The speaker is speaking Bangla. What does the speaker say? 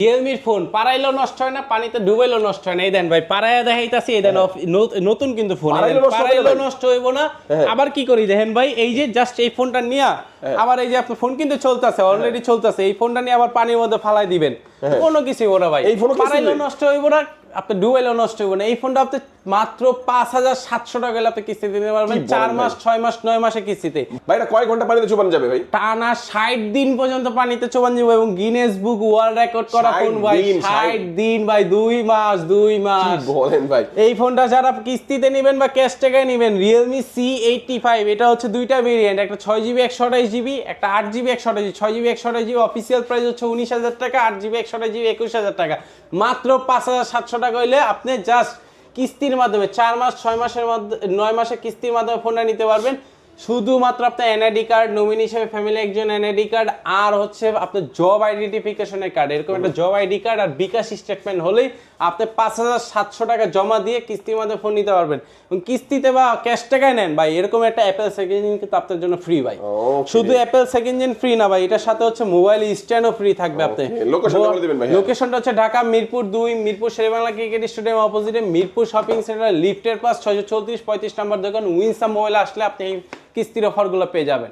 রিয়েলমির ফোন পাড়াইলেও নষ্ট হয় না, পানিতে ডুবাইলেও নষ্ট হয় না। এই দেন ভাই পাড়াইয়া দেখাইতাছি, এই দেন নতুন কিন্তু ফোন, পাড়াইলেও নষ্ট হইব না। আবার কি করি দেখেন ভাই, এই যে জাস্ট এই ফোনটা নিয়া আবার এই যে আপনার ফোন কিন্তু চলতেছে, অলরেডি চলতেছে, এই ফোনটা নিয়ে আবার পানির মধ্যে ফালাই দিবেন, কোনো কিছু হইব না ভাই। এই ফোন পাড়াইলেও নষ্ট হইব না, আপনি ডুবাইলেও নষ্ট হইব না। এই ফোনটা আপনি মাত্র 5700 টাকা হলে আপনি কিস্তিতে দিতে পারবেন, 4 মাস 6 মাস 9 মাসে কিস্তিতে। ভাই এটা কয় ঘন্টা পানিতে চুবানো যাবে ভাই? টানা 60 দিন পর্যন্ত পানিতে চোবান যাব, এবং গিনেস বুক ওয়ার্ল্ড রেকর্ড করা ফোন ভাই। 60 দিন ভাই, 2 মাস। বলেন ভাই, এই ফোনটা যারা কিস্তিতে নেবেন বা ক্যাশ টাকায় নেবেন, Realme C85, এটা হচ্ছে দুইটা ভেরিয়েন্ট, একটা 6GB 128GB, একটা 8GB 128GB। 6GB 128GB official price হচ্ছে 19,000 টাকা, 8GB 128GB 21,000 টাকা। মাত্র 5700 টাকা হইলে আপনি জাস্ট কিস্তির মাধ্যমে 4 মাস 6 মাসের মধ্যে 9 মাসে কিস্তির মাধ্যমে ফোনটা নিতে পারবেন। শুধুমাত্র আপনার এনআইডি কার্ড, নমিনি হিসেবে ফ্যামিলি একজন এনআইডি কার্ড, আর হচ্ছে আপনার জব আইডেন্টিফিকেশনের কার্ড, এরকম একটা জব আইডি কার্ড আর বিকাশ স্টেটমেন্ট হলেই আপনি 5700 টাকা জমা দিয়ে কিস্তির মাধ্যমে ফোন নিতে পারবেন। এবং কিস্তিতে বা ক্যাশ টাকায় নেন ভাই, এরকম একটা অ্যাপেল সেকেন্ড জেন কিন্তু আপনার জন্য ফ্রি ভাই। শুধু অ্যাপেল সেকেন্ড জেন ফ্রি না ভাই, এটার সাথে হচ্ছে মোবাইল স্ট্যান্ডও ফ্রি থাকবে। আপনি লোকেশনটা হচ্ছে ঢাকা মিরপুর 2, মিরপুর শেরেবাংলা ক্রিকেট স্টেডিয়াম অপোজিটে, মিরপুর শপিং সেন্টার লিফটের পাশ 634-35 নম্বর দোকান। উইনসাম মোবাইল আসলে আপনি এই কিস্তির অফারগুলো পেয়ে যাবেন।